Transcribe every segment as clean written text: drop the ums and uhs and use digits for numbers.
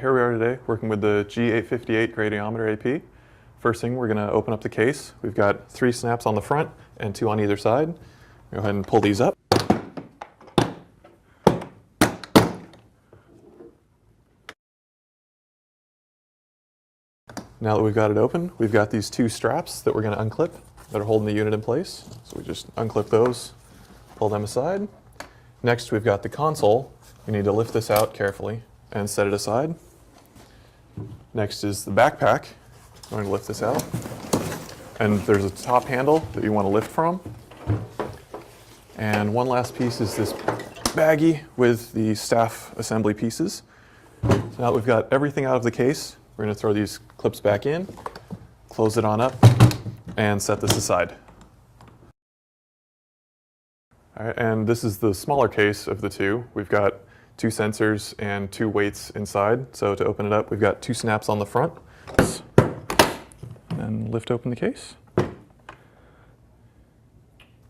Here we are today working with the G858 Gradiometer AP. First thing, we're going to open up the case. We've got 3 snaps on the front and 2 on either side. Go ahead and pull these up. Now that we've got it open, we've got these 2 straps that we're going to unclip that are holding the unit in place. So we just unclip those, pull them aside. Next, we've got the console. We need to lift this out carefully and set it aside. Next is the backpack. I'm going to lift this out. And there's a top handle that you want to lift from. And one last piece is this baggie with the staff assembly pieces. So now that we've got everything out of the case, we're going to throw these clips back in, close it on up, and set this aside. All right, and this is the smaller case of the 2. We've got 2 sensors and 2 weights inside. So to open it up, we've got 2 snaps on the front. And lift open the case.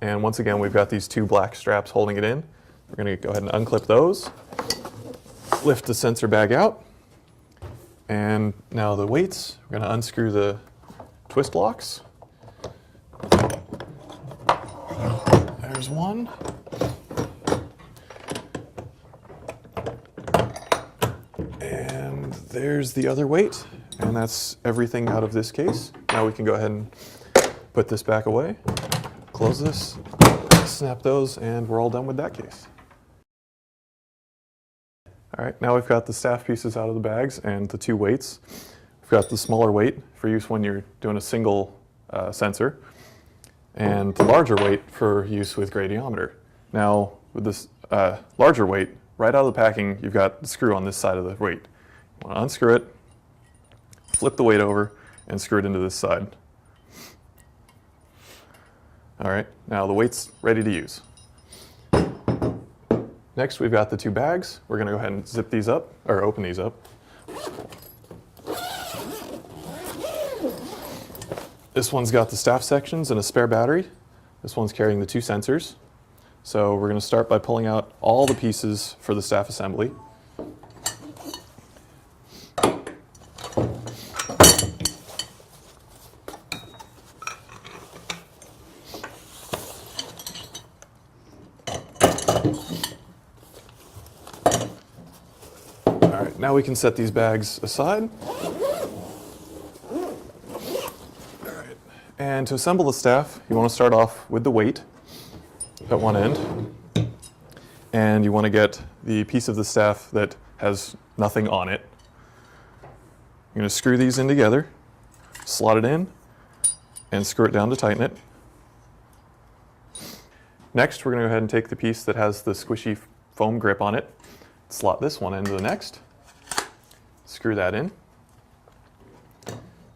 And once again, we've got these 2 black straps holding it in. We're going to go ahead and unclip those, lift the sensor bag out, and now the weights. We're going to unscrew the twist locks. There's one. And there's the other weight. And that's everything out of this case. Now we can go ahead and put this back away, close this, snap those, and we're all done with that case. All right, now we've got the staff pieces out of the bags and the 2 weights. We've got the smaller weight for use when you're doing a single sensor, and the larger weight for use with gradiometer. Now, with this larger weight, right out of the packing, you've got the screw on this side of the weight. You want to unscrew it, flip the weight over, and screw it into this side. All right, now the weight's ready to use. Next, we've got the 2 bags. We're going to go ahead and zip these up, or open these up. This one's got the staff sections and a spare battery. This one's carrying the 2 sensors. So we're going to start by pulling out all the pieces for the staff assembly. All right, now we can set these bags aside. And to assemble the staff, you want to start off with the weight at one end. And you want to get the piece of the staff that has nothing on it. You're going to screw these in together, slot it in, and screw it down to tighten it. Next, we're going to go ahead and take the piece that has the squishy foam grip on it, slot this one into the next, screw that in.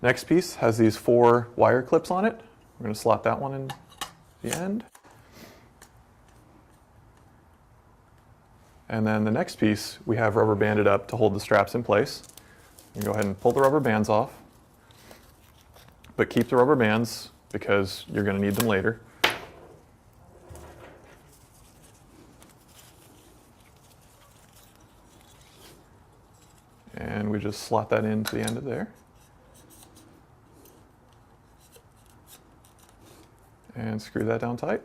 Next piece has these 4 wire clips on it. We're going to slot that one in the end. And then the next piece we have rubber banded up to hold the straps in place. You can go ahead and pull the rubber bands off, but keep the rubber bands because you're going to need them later. And we just slot that into the end of there. And screw that down tight.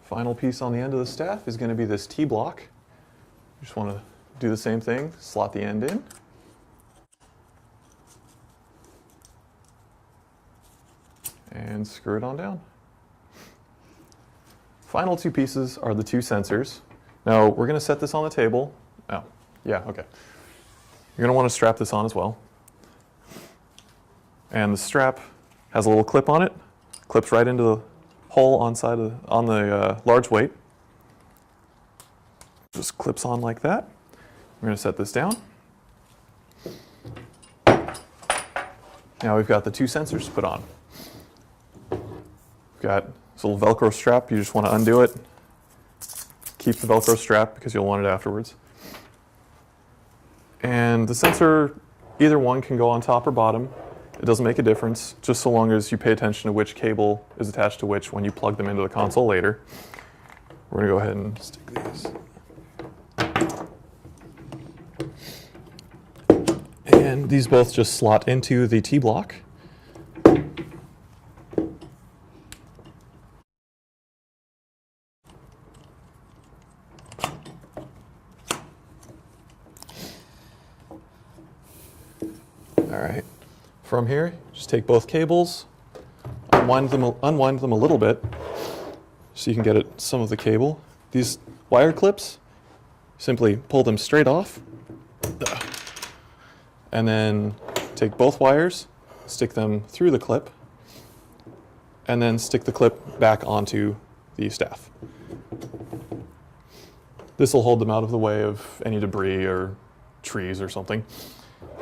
Final piece on the end of the staff is going to be this T-block. You just want to do the same thing, slot the end in. And screw it on down. Final 2 pieces are the 2 sensors. Now we're going to set this on the table. Oh, yeah, okay. You're going to want to strap this on as well. And the strap has a little clip on it. Clips right into the hole on the large weight. Just clips on like that. We're going to set this down. Now we've got the 2 sensors to put on. We've got this little Velcro strap. You just want to undo it. Keep the Velcro strap because you'll want it afterwards. And the sensor, either one can go on top or bottom. It doesn't make a difference, just so long as you pay attention to which cable is attached to which when you plug them into the console later. We're going to go ahead and stick these these both just slot into the T-block. All right, from here, just take both cables, unwind them a little bit so you can get at some of the cable. These wire clips, simply pull them straight off, and then take both wires, stick them through the clip, and then stick the clip back onto the staff. This will hold them out of the way of any debris or trees or something.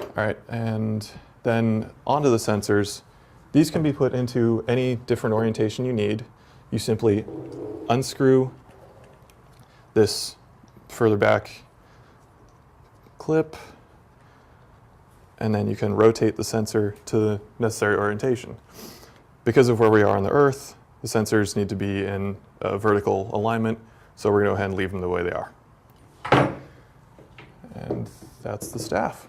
All right, and then onto the sensors. These can be put into any different orientation you need. You simply unscrew this further back clip, and then you can rotate the sensor to the necessary orientation. Because of where we are on the Earth, the sensors need to be in a vertical alignment, so we're going to go ahead and leave them the way they are. And that's the staff.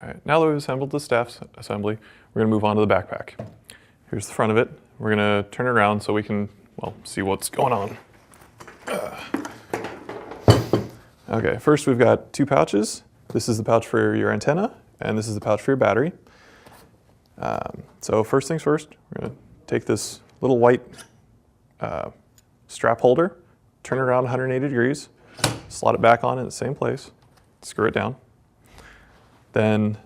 All right, now that we've assembled the staff assembly, we're going to move on to the backpack. Here's the front of it. We're going to turn it around so we can, well, see what's going on. Okay, first we've got two pouches. This is the pouch for your antenna, and this is the pouch for your battery. So first things first, we're going to take this little white strap holder, turn it around 180 degrees, slot it back on in the same place, screw it down. Then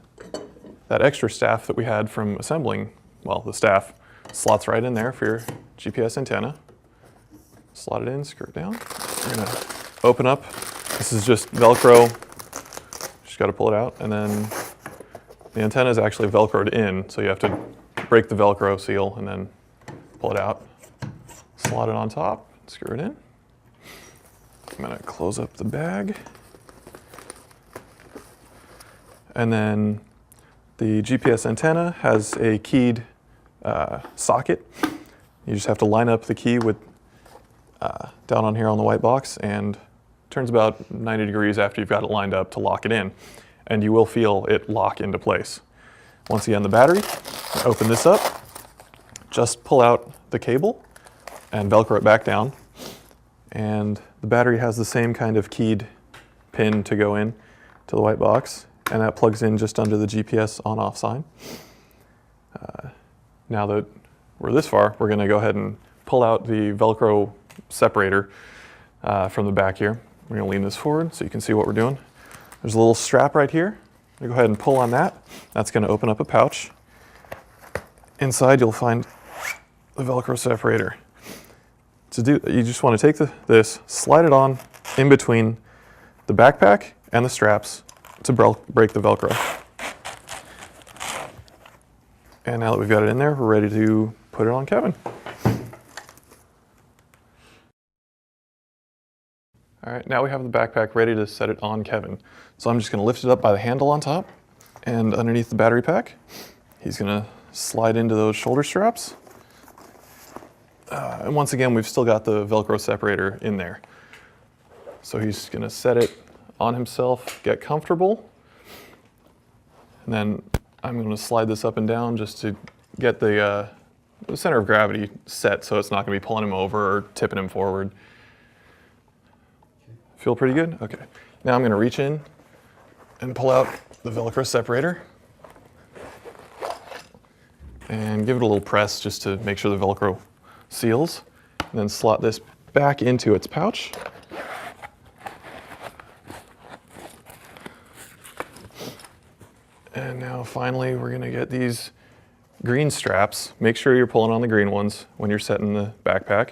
that extra staff that we had from assembling, well, the staff slots right in there for your GPS antenna. Slot it in, screw it down. We're going to open up. This is just Velcro. Just got to pull it out, and then the antenna is actually Velcroed in, so you have to break the Velcro seal and then pull it out. Slot it on top, screw it in. I'm going to close up the bag. And then the GPS antenna has a keyed socket. You just have to line up the key with down on here on the white box, and it turns about 90 degrees after you've got it lined up to lock it in. And you will feel it lock into place. Once again, the battery, open this up, just pull out the cable and Velcro it back down. And the battery has the same kind of keyed pin to go in to the white box, and that plugs in just under the GPS on-off sign. Now that we're this far, we're going to go ahead and pull out the Velcro separator from the back here. We're going to lean this forward so you can see what we're doing. There's a little strap right here. I'm going to go ahead and pull on that. That's going to open up a pouch. Inside you'll find the Velcro separator. To do, you just want to take this, slide it on in between the backpack and the straps to break the Velcro. And now that we've got it in there, we're ready to put it on Kevin. All right, now we have the backpack ready to set it on Kevin. So I'm just going to lift it up by the handle on top and underneath the battery pack. He's going to slide into those shoulder straps. And once again, we've still got the Velcro separator in there. So he's going to set it on himself, get comfortable. And then I'm going to slide this up and down just to get the center of gravity set so it's not going to be pulling him over or tipping him forward. Feel pretty good? Okay. Now I'm going to reach in and pull out the Velcro separator and give it a little press just to make sure the Velcro seals, and then slot this back into its pouch. And now finally we're going to get these green straps. Make sure you're pulling on the green ones when you're setting the backpack,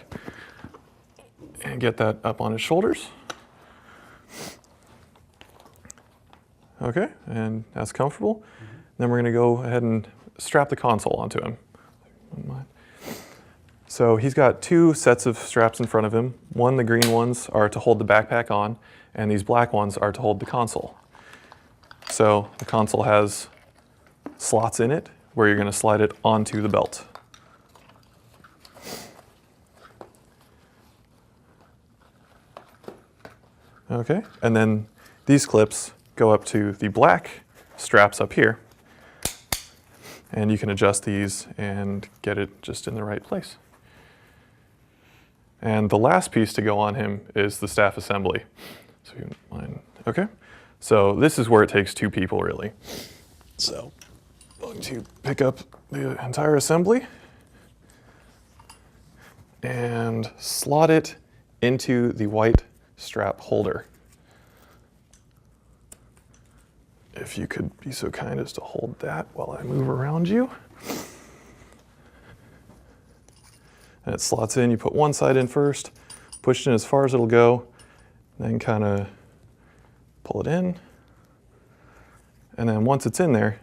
and get that up on his shoulders. Okay, and that's comfortable. Then we're going to go ahead and strap the console onto him. So he's got two sets of straps in front of him. One, the green ones are to hold the backpack on, and these black ones are to hold the console. So the console has slots in it where you're going to slide it onto the belt. Okay, and then these clips go up to the black straps up here, and you can adjust these and get it just in the right place. And the last piece to go on him is the staff assembly. So you mind, okay? So this is where it takes two people really. So I'm going to pick up the entire assembly and slot it into the white strap holder. If you could be so kind as to hold that while I move around you. And it slots in, you put one side in first, push it in as far as it'll go, then kind of pull it in. And then once it's in there,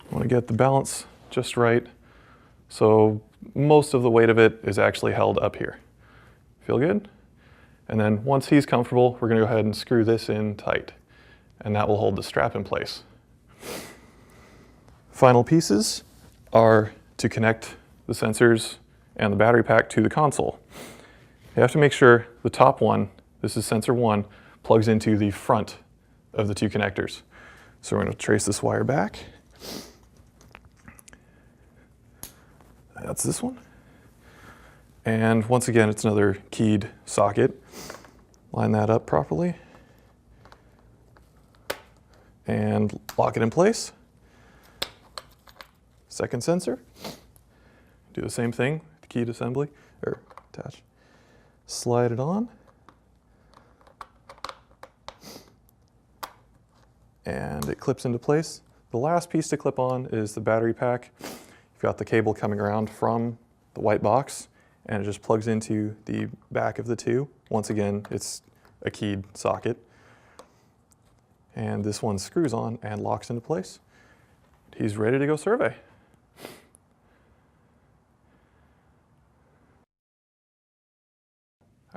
you want to get the balance just right. So most of the weight of it is actually held up here. Feel good? And then once he's comfortable, we're going to go ahead and screw this in tight. And that will hold the strap in place. Final pieces are to connect the sensors and the battery pack to the console. You have to make sure the top one, this is sensor 1, plugs into the front of the two connectors. So we're going to trace this wire back. That's this one. And once again, it's another keyed socket. Line that up properly. And lock it in place. Second sensor. Do the same thing, the keyed assembly, or attach. Slide it on. And it clips into place. The last piece to clip on is the battery pack. You've got the cable coming around from the white box, and it just plugs into the back of the two. Once again, it's a keyed socket. And this one screws on and locks into place. He's ready to go survey.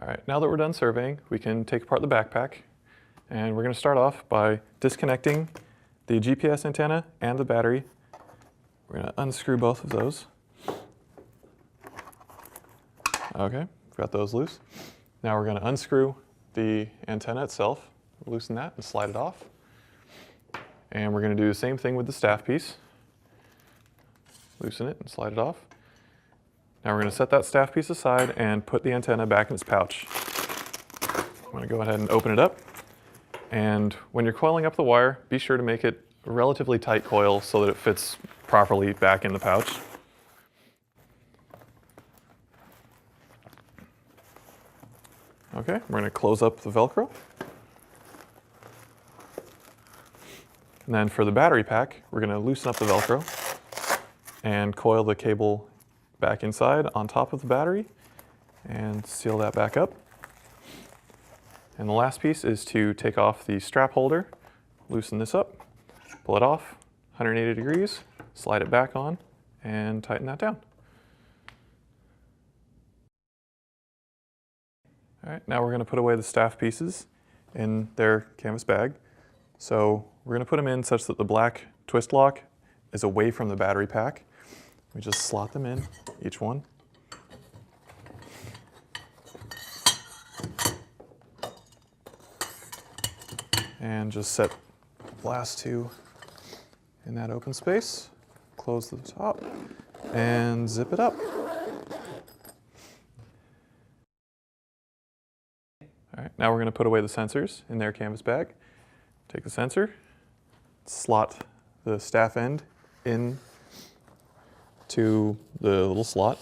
All right, now that we're done surveying, we can take apart the backpack. And we're going to start off by disconnecting the GPS antenna and the battery. We're going to unscrew both of those. Okay, got those loose. Now we're going to unscrew the antenna itself, loosen that and slide it off. And we're going to do the same thing with the staff piece. Loosen it and slide it off. Now we're going to set that staff piece aside and put the antenna back in its pouch. I'm going to go ahead and open it up. And when you're coiling up the wire, be sure to make it a relatively tight coil so that it fits properly back in the pouch. Okay, we're going to close up the Velcro. And then for the battery pack, we're going to loosen up the Velcro and coil the cable back inside on top of the battery and seal that back up. And the last piece is to take off the strap holder, loosen this up, pull it off 180 degrees, slide it back on, and tighten that down. All right, now we're going to put away the staff pieces in their canvas bag. So we're going to put them in such that the black twist lock is away from the battery pack. We just slot them in, each one. And just set the last two in that open space. Close the top and zip it up. All right, now we're going to put away the sensors in their canvas bag. Take the sensor, slot the staff end in to the little slot,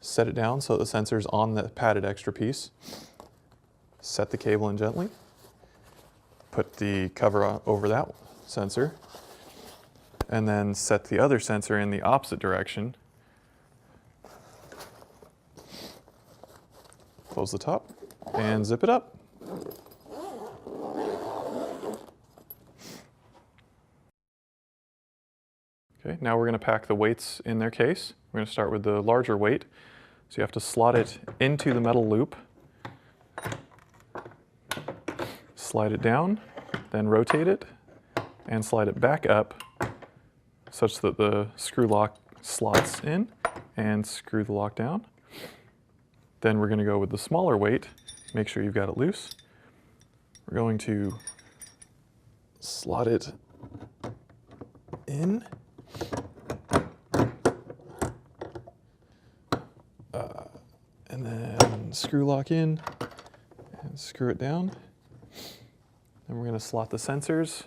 set it down so the sensor's on the padded extra piece. Set the cable in gently. Put the cover over that sensor, and then set the other sensor in the opposite direction. Close the top and zip it up. Okay, now we're going to pack the weights in their case. We're going to start with the larger weight. So you have to slot it into the metal loop, slide it down, then rotate it, and slide it back up such that the screw lock slots in, and screw the lock down. Then we're going to go with the smaller weight. Make sure you've got it loose. We're going to slot it in. And then screw lock in and screw it down. Then we're going to slot the sensors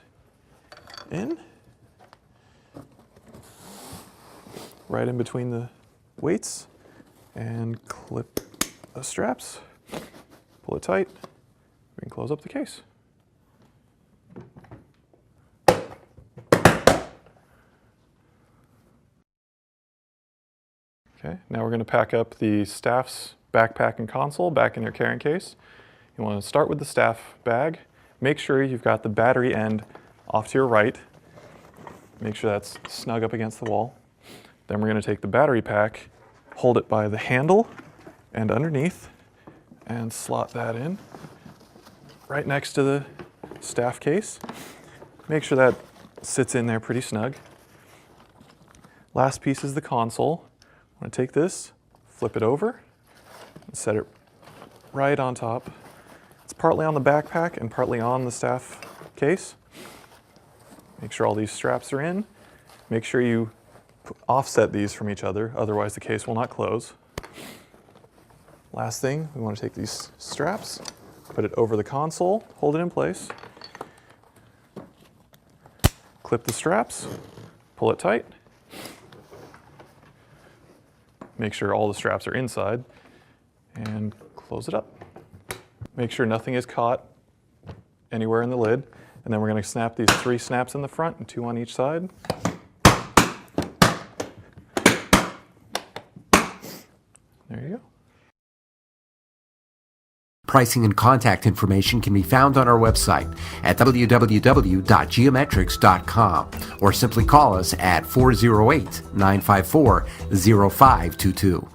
in, right in between the weights, and clip the straps, pull it tight, we can close up the case. Okay, now we're going to pack up the staff's backpack and console back in your carrying case. You want to start with the staff bag. Make sure you've got the battery end off to your right. Make sure that's snug up against the wall. Then we're going to take the battery pack, hold it by the handle and underneath, and slot that in right next to the staff case. Make sure that sits in there pretty snug. Last piece is the console. I'm going to take this, flip it over, and set it right on top. It's partly on the backpack and partly on the staff case. Make sure all these straps are in. Make sure you offset these from each other, otherwise the case will not close. Last thing, we want to take these straps, put it over the console, hold it in place, clip the straps, pull it tight. Make sure all the straps are inside, and close it up. Make sure nothing is caught anywhere in the lid, and then we're going to snap these 3 snaps in the front and 2 on each side. There you go. Pricing and contact information can be found on our website at www.geometrics.com, or simply call us at 408-954-0522.